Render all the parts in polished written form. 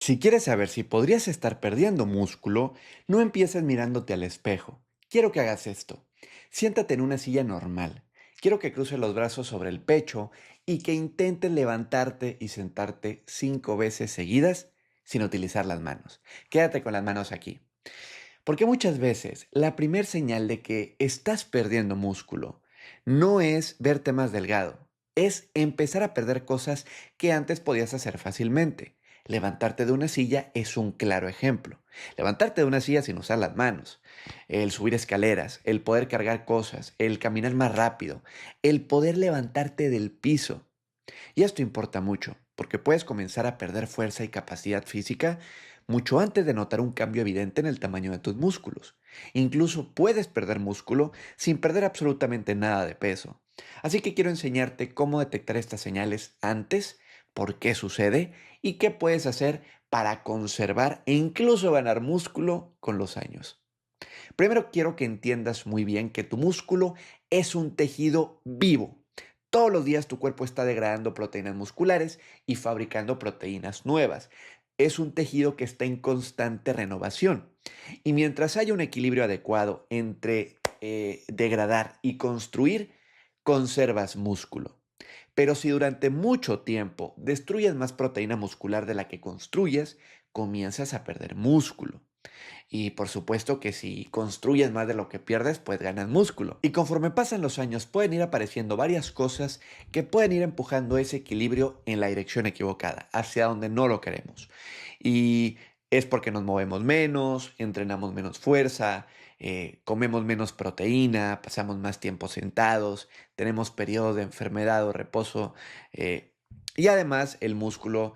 Si quieres saber si podrías estar perdiendo músculo, no empieces mirándote al espejo. Quiero que hagas esto. Siéntate en una silla normal. Quiero que cruces los brazos sobre el pecho y que intentes levantarte y sentarte 5 veces seguidas sin utilizar las manos. Quédate con las manos aquí. Porque muchas veces la primer señal de que estás perdiendo músculo no es verte más delgado, es empezar a perder cosas que antes podías hacer fácilmente. Levantarte de una silla es un claro ejemplo. Levantarte de una silla sin usar las manos, el subir escaleras, el poder cargar cosas, el caminar más rápido, el poder levantarte del piso. Y esto importa mucho, porque puedes comenzar a perder fuerza y capacidad física mucho antes de notar un cambio evidente en el tamaño de tus músculos. Incluso puedes perder músculo sin perder absolutamente nada de peso. Así que quiero enseñarte cómo detectar estas señales antes, por qué sucede y qué puedes hacer para conservar e incluso ganar músculo con los años. Primero quiero que entiendas muy bien que tu músculo es un tejido vivo. Todos los días tu cuerpo está degradando proteínas musculares y fabricando proteínas nuevas. Es un tejido que está en constante renovación. Y mientras haya un equilibrio adecuado entre degradar y construir, conservas músculo. Pero si durante mucho tiempo destruyes más proteína muscular de la que construyes, comienzas a perder músculo. Y por supuesto que si construyes más de lo que pierdes, pues ganas músculo. Y conforme pasan los años pueden ir apareciendo varias cosas que pueden ir empujando ese equilibrio en la dirección equivocada, hacia donde no lo queremos. Y es porque nos movemos menos, entrenamos menos fuerza, comemos menos proteína, pasamos más tiempo sentados, tenemos periodos de enfermedad o reposo. Y además el músculo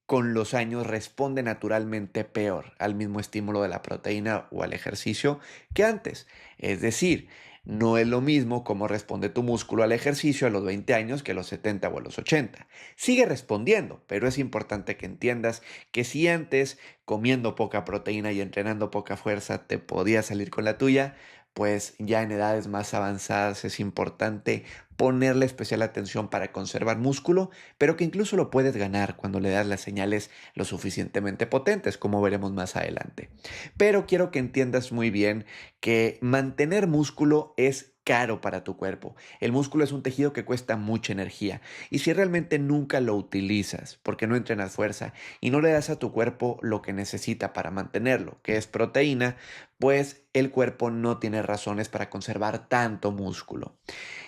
con los años responde naturalmente peor al mismo estímulo de la proteína o al ejercicio que antes. Es decir, no es lo mismo cómo responde tu músculo al ejercicio a los 20 años que a los 70 o a los 80. Sigue respondiendo, pero es importante que entiendas que si antes comiendo poca proteína y entrenando poca fuerza te podías salir con la tuya, pues ya en edades más avanzadas es importante ponerle especial atención para conservar músculo, pero que incluso lo puedes ganar cuando le das las señales lo suficientemente potentes, como veremos más adelante. Pero quiero que entiendas muy bien que mantener músculo es caro para tu cuerpo. El músculo es un tejido que cuesta mucha energía y si realmente nunca lo utilizas porque no entrenas fuerza y no le das a tu cuerpo lo que necesita para mantenerlo, que es proteína, pues el cuerpo no tiene razones para conservar tanto músculo.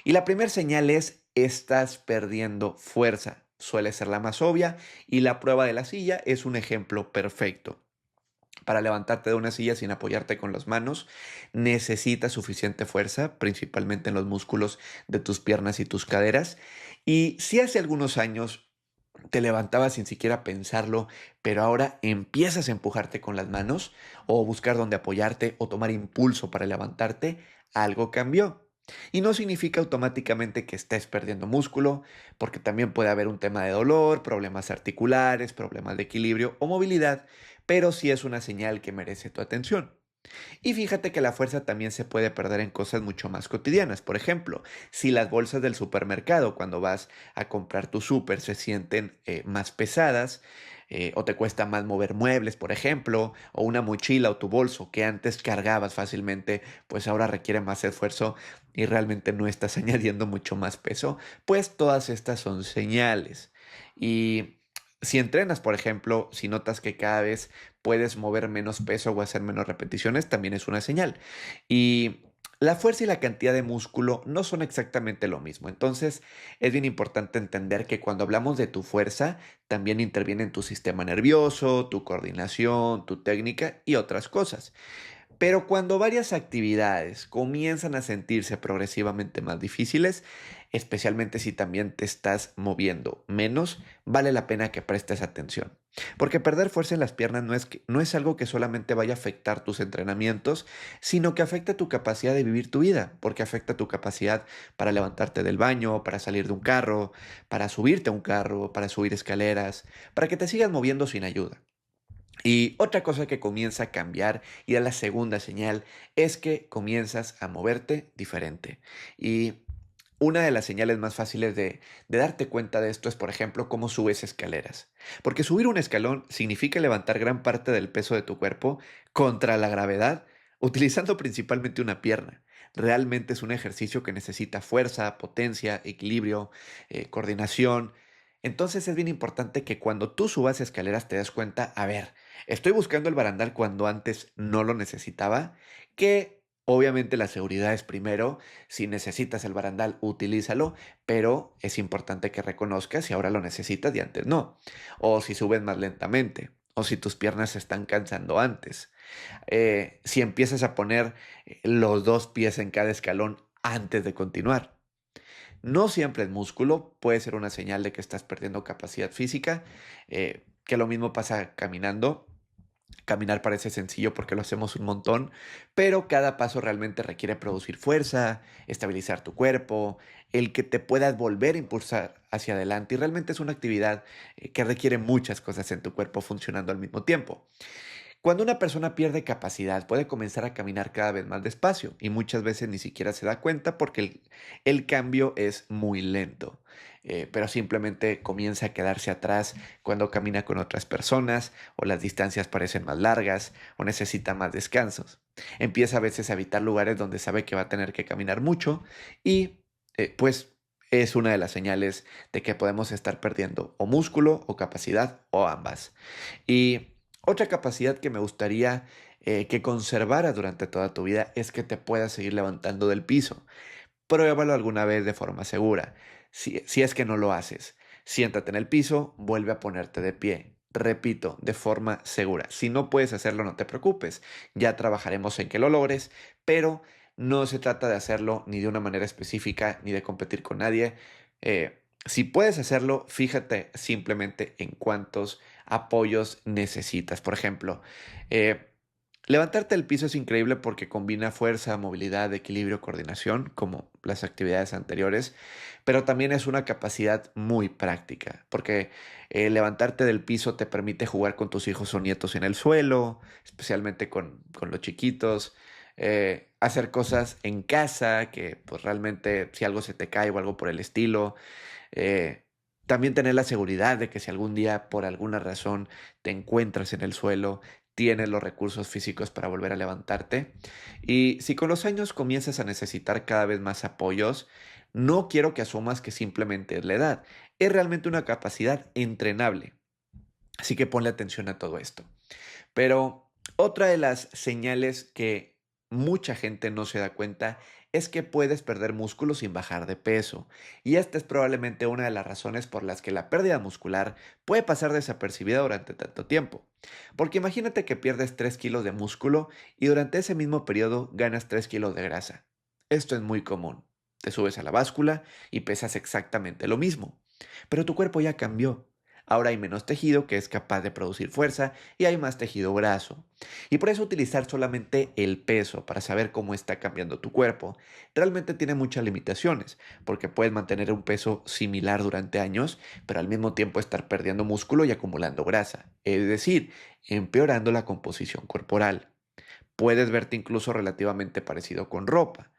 Y la primera señal es, estás perdiendo fuerza. Suele ser la más obvia y la prueba de la silla es un ejemplo perfecto. Para levantarte de una silla sin apoyarte con las manos, necesitas suficiente fuerza, principalmente en los músculos de tus piernas y tus caderas. Y si hace algunos años te levantabas sin siquiera pensarlo, pero ahora empiezas a empujarte con las manos o buscar dónde apoyarte o tomar impulso para levantarte, algo cambió. Y no significa automáticamente que estés perdiendo músculo, porque también puede haber un tema de dolor, problemas articulares, problemas de equilibrio o movilidad, pero sí es una señal que merece tu atención. Y fíjate que la fuerza también se puede perder en cosas mucho más cotidianas. Por ejemplo, si las bolsas del supermercado cuando vas a comprar tu súper se sienten más pesadas, o te cuesta más mover muebles, por ejemplo, o una mochila o tu bolso que antes cargabas fácilmente, pues ahora requiere más esfuerzo y realmente no estás añadiendo mucho más peso, pues todas estas son señales. Y si entrenas, por ejemplo, si notas que cada vez puedes mover menos peso o hacer menos repeticiones, también es una señal. Y la fuerza y la cantidad de músculo no son exactamente lo mismo. Entonces, es bien importante entender que cuando hablamos de tu fuerza, también interviene en tu sistema nervioso, tu coordinación, tu técnica y otras cosas. Pero cuando varias actividades comienzan a sentirse progresivamente más difíciles, especialmente si también te estás moviendo menos, vale la pena que prestes atención. Porque perder fuerza en las piernas no es algo que solamente vaya a afectar tus entrenamientos, sino que afecta tu capacidad de vivir tu vida, porque afecta tu capacidad para levantarte del baño, para salir de un carro, para subirte a un carro, para subir escaleras, para que te sigas moviendo sin ayuda. Y otra cosa que comienza a cambiar, y es la segunda señal, es que comienzas a moverte diferente. Y Una de las señales más fáciles de darte cuenta de esto es, por ejemplo, cómo subes escaleras. Porque subir un escalón significa levantar gran parte del peso de tu cuerpo contra la gravedad, utilizando principalmente una pierna. Realmente es un ejercicio que necesita fuerza, potencia, equilibrio, coordinación. Entonces es bien importante que cuando tú subas escaleras te des cuenta, a ver, estoy buscando el barandal cuando antes no lo necesitaba, que obviamente la seguridad es primero. Si necesitas el barandal, utilízalo, pero es importante que reconozcas si ahora lo necesitas y antes no. O si subes más lentamente, o si tus piernas se están cansando antes. Si empiezas a poner los dos pies en cada escalón antes de continuar. No siempre es músculo, puede ser una señal de que estás perdiendo capacidad física, que lo mismo pasa caminando. Caminar parece sencillo porque lo hacemos un montón, pero cada paso realmente requiere producir fuerza, estabilizar tu cuerpo, el que te puedas volver a impulsar hacia adelante y realmente es una actividad que requiere muchas cosas en tu cuerpo funcionando al mismo tiempo. Cuando una persona pierde capacidad, puede comenzar a caminar cada vez más despacio y muchas veces ni siquiera se da cuenta porque el cambio es muy lento. Pero simplemente comienza a quedarse atrás cuando camina con otras personas o las distancias parecen más largas o necesita más descansos. Empieza a veces a evitar lugares donde sabe que va a tener que caminar mucho y pues es una de las señales de que podemos estar perdiendo o músculo o capacidad o ambas. Y otra capacidad que me gustaría que conservaras durante toda tu vida es que te puedas seguir levantando del piso. Pruébalo alguna vez de forma segura. Si es que no lo haces, siéntate en el piso, vuelve a ponerte de pie. Repito, de forma segura. Si no puedes hacerlo, no te preocupes. Ya trabajaremos en que lo logres, pero no se trata de hacerlo ni de una manera específica, ni de competir con nadie. Si puedes hacerlo, fíjate simplemente en cuántos apoyos necesitas. Por ejemplo, eh, levantarte del piso es increíble porque combina fuerza, movilidad, equilibrio, coordinación, como las actividades anteriores, pero también es una capacidad muy práctica, porque levantarte del piso te permite jugar con tus hijos o nietos en el suelo, especialmente con los chiquitos, hacer cosas en casa, que pues realmente si algo se te cae o algo por el estilo, eh, también tener la seguridad de que si algún día por alguna razón te encuentras en el suelo, tienes los recursos físicos para volver a levantarte. Y si con los años comienzas a necesitar cada vez más apoyos, no quiero que asumas que simplemente es la edad. Es realmente una capacidad entrenable. Así que ponle atención a todo esto. Pero otra de las señales que mucha gente no se da cuenta es que puedes perder músculo sin bajar de peso. Y esta es probablemente una de las razones por las que la pérdida muscular puede pasar desapercibida durante tanto tiempo. Porque imagínate que pierdes 3 kilos de músculo y durante ese mismo periodo ganas 3 kilos de grasa. Esto es muy común. Te subes a la báscula y pesas exactamente lo mismo. Pero tu cuerpo ya cambió. Ahora hay menos tejido que es capaz de producir fuerza y hay más tejido graso. Y por eso utilizar solamente el peso para saber cómo está cambiando tu cuerpo realmente tiene muchas limitaciones, porque puedes mantener un peso similar durante años, pero al mismo tiempo estar perdiendo músculo y acumulando grasa, es decir, empeorando la composición corporal. Puedes verte incluso relativamente parecido con ropa.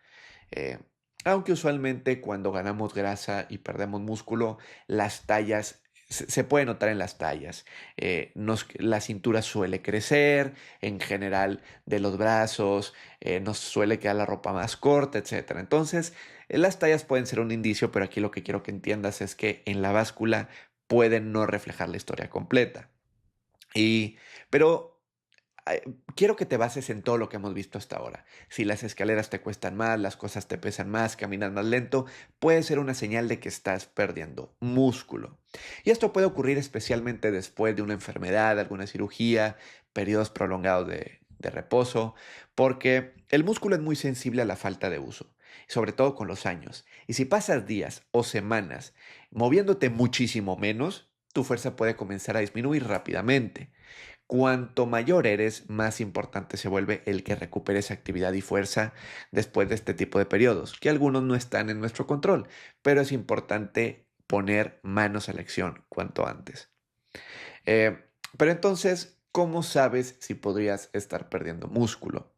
Eh, Aunque usualmente cuando ganamos grasa y perdemos músculo, las tallas se puede notar en las tallas. La cintura suele crecer, en general de los brazos, nos suele quedar la ropa más corta, etcétera. Entonces, las tallas pueden ser un indicio, pero aquí lo que quiero que entiendas es que en la báscula pueden no reflejar la historia completa. Y, pero Ay, quiero que te bases en todo lo que hemos visto hasta ahora. Si las escaleras te cuestan más, las cosas te pesan más, caminas más lento, puede ser una señal de que estás perdiendo músculo. Y esto puede ocurrir especialmente después de una enfermedad, alguna cirugía, periodos prolongados de reposo, porque el músculo es muy sensible a la falta de uso, sobre todo con los años. Y si pasas días o semanas moviéndote muchísimo menos, tu fuerza puede comenzar a disminuir rápidamente. Cuanto mayor eres, más importante se vuelve el que recuperes actividad y fuerza después de este tipo de periodos, que algunos no están en nuestro control, pero es importante poner manos a la acción cuanto antes. Eh, pero entonces, ¿cómo sabes si podrías estar perdiendo músculo?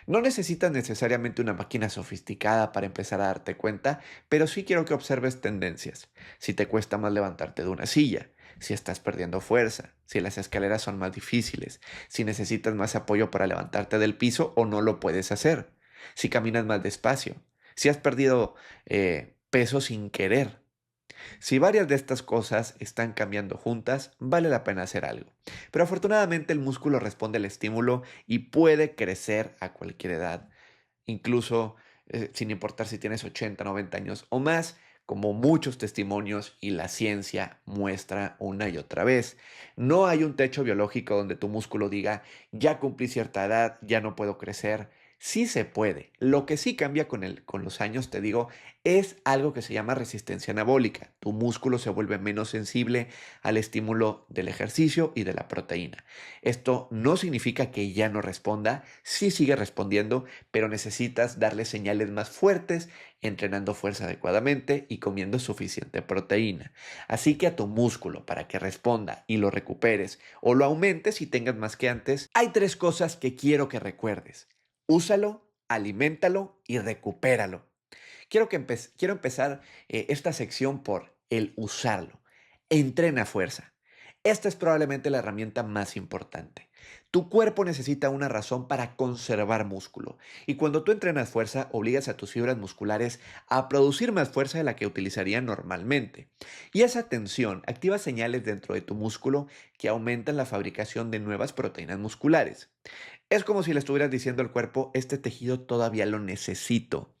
No necesitas necesariamente una máquina sofisticada para empezar a darte cuenta, pero sí quiero que observes tendencias. Si te cuesta más levantarte de una silla, si estás perdiendo fuerza, si las escaleras son más difíciles, si necesitas más apoyo para levantarte del piso o no lo puedes hacer, si caminas más despacio, si has perdido peso sin querer. Si varias de estas cosas están cambiando juntas, vale la pena hacer algo. Pero afortunadamente el músculo responde al estímulo y puede crecer a cualquier edad, incluso sin importar si tienes 80, 90 años o más, como muchos testimonios y la ciencia muestra una y otra vez. No hay un techo biológico donde tu músculo diga, ya cumplí cierta edad, ya no puedo crecer. Sí se puede. Lo que sí cambia con los años, te digo, es algo que se llama resistencia anabólica. Tu músculo se vuelve menos sensible al estímulo del ejercicio y de la proteína. Esto no significa que ya no responda, sí sigue respondiendo, pero necesitas darle señales más fuertes, entrenando fuerza adecuadamente y comiendo suficiente proteína. Así que a tu músculo, para que responda y lo recuperes o lo aumentes y tengas más que antes, hay tres cosas que quiero que recuerdes. Úsalo, aliméntalo y recupéralo. Quiero empezar esta sección por el usarlo. Entrena fuerza. Esta es probablemente la herramienta más importante. Tu cuerpo necesita una razón para conservar músculo. Y cuando tú entrenas fuerza, obligas a tus fibras musculares a producir más fuerza de la que utilizarían normalmente. Y esa tensión activa señales dentro de tu músculo que aumentan la fabricación de nuevas proteínas musculares. Es como si le estuvieras diciendo al cuerpo, este tejido todavía lo necesito.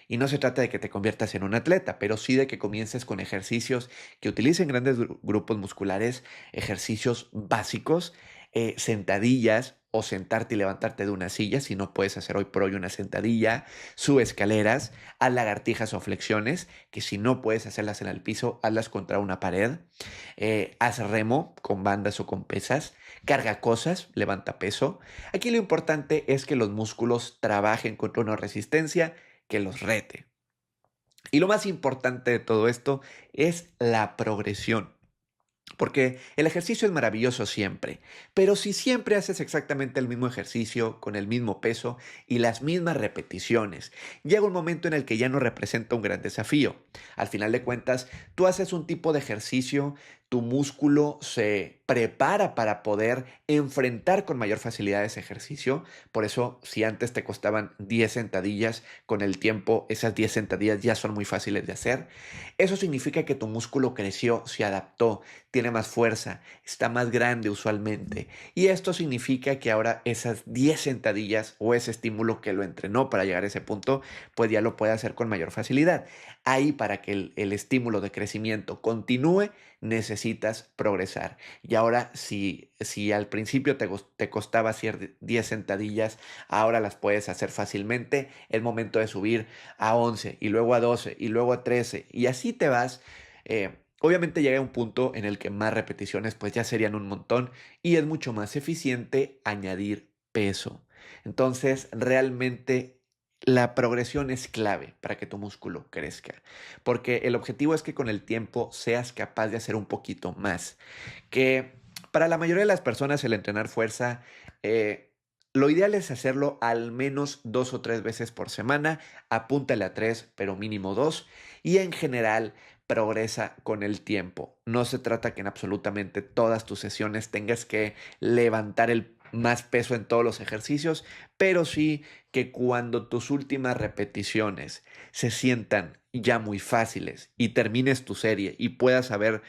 Y no se trata de que te conviertas en un atleta, pero sí de que comiences con ejercicios que utilicen grandes grupos musculares, ejercicios básicos, sentadillas o sentarte y levantarte de una silla, si no puedes hacer hoy por hoy una sentadilla, sube escaleras, haz lagartijas o flexiones, que si no puedes hacerlas en el piso, hazlas contra una pared, haz remo con bandas o con pesas, carga cosas, levanta peso. Aquí lo importante es que los músculos trabajen contra una resistencia que los rete. Y lo más importante de todo esto es la progresión. Porque el ejercicio es maravilloso siempre, pero si siempre haces exactamente el mismo ejercicio, con el mismo peso y las mismas repeticiones, llega un momento en el que ya no representa un gran desafío. Al final de cuentas, tú haces un tipo de ejercicio, tu músculo se prepara para poder enfrentar con mayor facilidad ese ejercicio. Por eso, si antes te costaban 10 sentadillas, con el tiempo esas 10 sentadillas ya son muy fáciles de hacer. Eso significa que tu músculo creció, se adaptó, tiene más fuerza, está más grande usualmente. Y esto significa que ahora esas 10 sentadillas o ese estímulo que lo entrenó para llegar a ese punto, pues ya lo puede hacer con mayor facilidad. Ahí para que el estímulo de crecimiento continúe, necesitas progresar. Y ahora si al principio te costaba hacer 10 sentadillas, ahora las puedes hacer fácilmente. Es momento de subir a 11 y luego a 12 y luego a 13 y así te vas. Obviamente llega un punto en el que más repeticiones pues ya serían un montón y es mucho más eficiente añadir peso. Entonces realmente la progresión es clave para que tu músculo crezca, porque el objetivo es que con el tiempo seas capaz de hacer un poquito más, que para la mayoría de las personas el entrenar fuerza, lo ideal es hacerlo al menos 2 o 3 veces por semana, apúntale a tres, pero mínimo dos, y en general progresa con el tiempo. No se trata que en absolutamente todas tus sesiones tengas que levantar el más peso en todos los ejercicios, pero sí que cuando tus últimas repeticiones se sientan ya muy fáciles y termines tu serie y puedas saber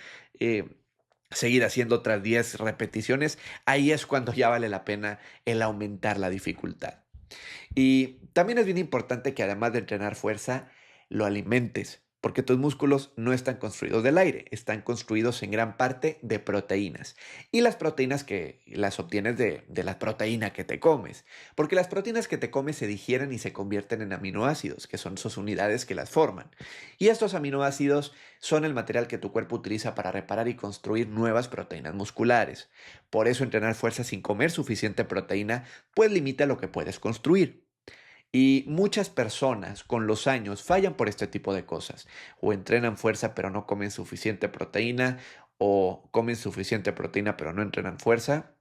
seguir haciendo otras 10 repeticiones, ahí es cuando ya vale la pena el aumentar la dificultad. Y también es bien importante que además de entrenar fuerza, lo alimentes, porque tus músculos no están construidos del aire, están construidos en gran parte de proteínas. Y las proteínas que las obtienes de la proteína que te comes, porque las proteínas que te comes se digieren y se convierten en aminoácidos, que son sus unidades que las forman. Y estos aminoácidos son el material que tu cuerpo utiliza para reparar y construir nuevas proteínas musculares. Por eso entrenar fuerza sin comer suficiente proteína pues limita lo que puedes construir. Y muchas personas con los años fallan por este tipo de cosas. O entrenan fuerza pero no comen suficiente proteína, o comen suficiente proteína pero no entrenan fuerza,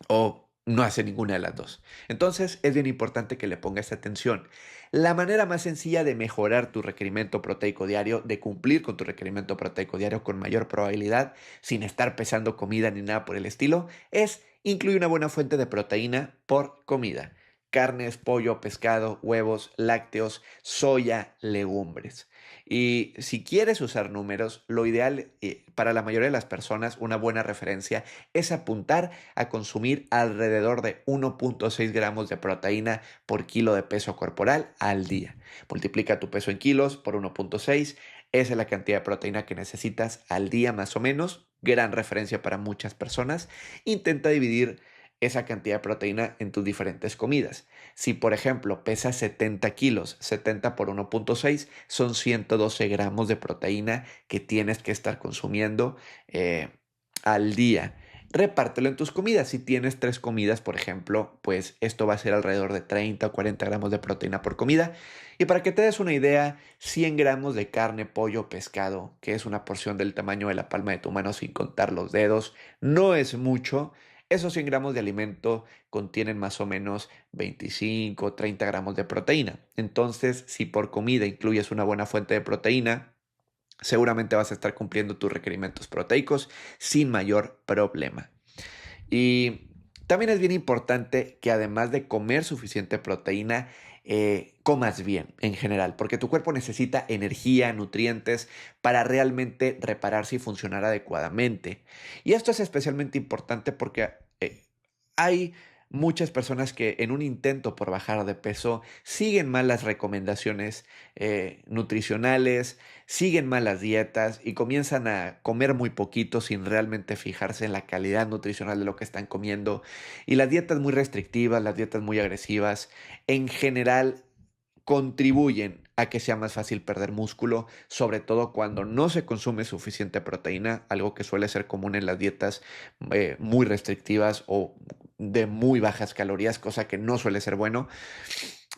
o no hace ninguna de las dos. Entonces, es bien importante que le pongas atención. La manera más sencilla de mejorar tu requerimiento proteico diario, de cumplir con tu requerimiento proteico diario con mayor probabilidad, sin estar pesando comida ni nada por el estilo, es incluir una buena fuente de proteína por comida. Carnes, pollo, pescado, huevos, lácteos, soya, legumbres. Y si quieres usar números, lo ideal para la mayoría de las personas, una buena referencia es apuntar a consumir alrededor de 1.6 gramos de proteína por kilo de peso corporal al día. Multiplica tu peso en kilos por 1.6, esa es la cantidad de proteína que necesitas al día más o menos, gran referencia para muchas personas. Intenta dividir esa cantidad de proteína en tus diferentes comidas. Si por ejemplo pesas 70 kilos, 70 por 1.6 son 112 gramos de proteína que tienes que estar consumiendo al día. Repártelo en tus comidas. Si tienes 3 comidas, por ejemplo, pues esto va a ser alrededor de 30 o 40 gramos de proteína por comida. Y para que te des una idea, 100 gramos de carne, pollo, pescado, que es una porción del tamaño de la palma de tu mano sin contar los dedos, no es mucho. Esos 100 gramos de alimento contienen más o menos 25 o 30 gramos de proteína. Entonces, si por comida incluyes una buena fuente de proteína, seguramente vas a estar cumpliendo tus requerimientos proteicos sin mayor problema. Y también es bien importante que además de comer suficiente proteína, comas bien en general, porque tu cuerpo necesita energía, nutrientes para realmente repararse y funcionar adecuadamente. Y esto es especialmente importante porque hay muchas personas que en un intento por bajar de peso siguen mal las recomendaciones nutricionales, siguen mal las dietas y comienzan a comer muy poquito sin realmente fijarse en la calidad nutricional de lo que están comiendo. Y las dietas muy restrictivas, las dietas muy agresivas, en general contribuyen a que sea más fácil perder músculo, sobre todo cuando no se consume suficiente proteína, algo que suele ser común en las dietas muy restrictivas o de muy bajas calorías, cosa que no suele ser bueno.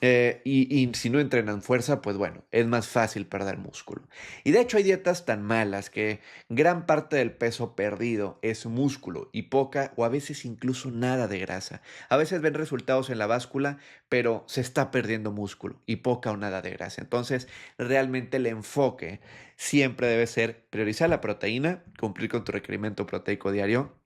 Y si no entrenan fuerza, pues bueno, es más fácil perder músculo. Y de hecho hay dietas tan malas que gran parte del peso perdido es músculo y poca o a veces incluso nada de grasa. A veces ven resultados en la báscula, pero se está perdiendo músculo y poca o nada de grasa. Entonces, realmente el enfoque siempre debe ser priorizar la proteína, cumplir con tu requerimiento proteico diario,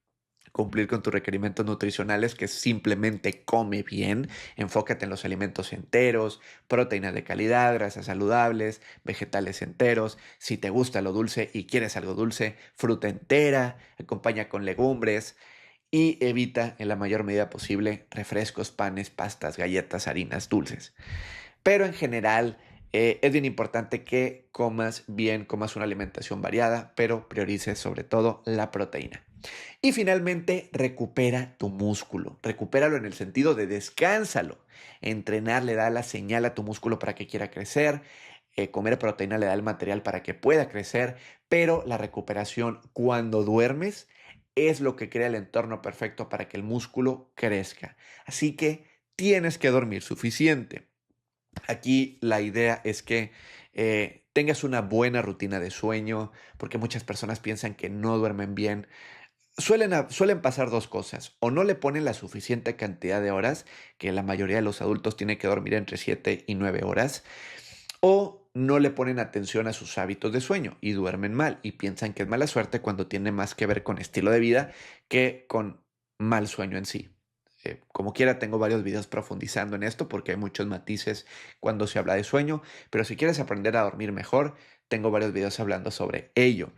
cumplir con tus requerimientos nutricionales, que simplemente come bien, enfócate en los alimentos enteros, proteínas de calidad, grasas saludables, vegetales enteros. Si te gusta lo dulce y quieres algo dulce, fruta entera, acompaña con legumbres y evita en la mayor medida posible refrescos, panes, pastas, galletas, harinas dulces. Pero en general es bien importante que comas bien, comas una alimentación variada, pero priorices sobre todo la proteína. Y finalmente, recupera tu músculo. Recupéralo en el sentido de descánsalo. Entrenar le da la señal a tu músculo para que quiera crecer. Comer proteína le da el material para que pueda crecer. Pero la recuperación cuando duermes es lo que crea el entorno perfecto para que el músculo crezca. Así que tienes que dormir suficiente. Aquí la idea es que tengas una buena rutina de sueño, porque muchas personas piensan que no duermen bien. Suelen pasar dos cosas, o no le ponen la suficiente cantidad de horas, que la mayoría de los adultos tienen que dormir entre 7 y 9 horas, o no le ponen atención a sus hábitos de sueño y duermen mal y piensan que es mala suerte cuando tiene más que ver con estilo de vida que con mal sueño en sí. Como quiera, tengo varios videos profundizando en esto porque hay muchos matices cuando se habla de sueño, pero si quieres aprender a dormir mejor, tengo varios videos hablando sobre ello.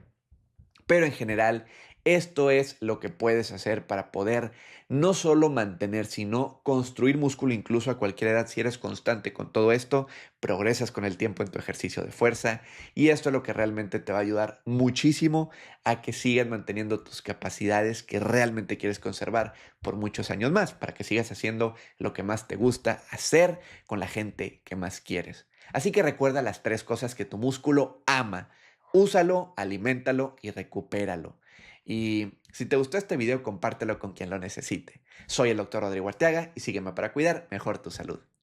Pero en general, esto es lo que puedes hacer para poder no solo mantener, sino construir músculo incluso a cualquier edad. Si eres constante con todo esto, progresas con el tiempo en tu ejercicio de fuerza y esto es lo que realmente te va a ayudar muchísimo a que sigas manteniendo tus capacidades que realmente quieres conservar por muchos años más, para que sigas haciendo lo que más te gusta hacer con la gente que más quieres. Así que recuerda las 3 cosas que tu músculo ama. Úsalo, aliméntalo y recupéralo. Y si te gustó este video, compártelo con quien lo necesite. Soy el doctor Rodrigo Arteaga y sígueme para cuidar mejor tu salud.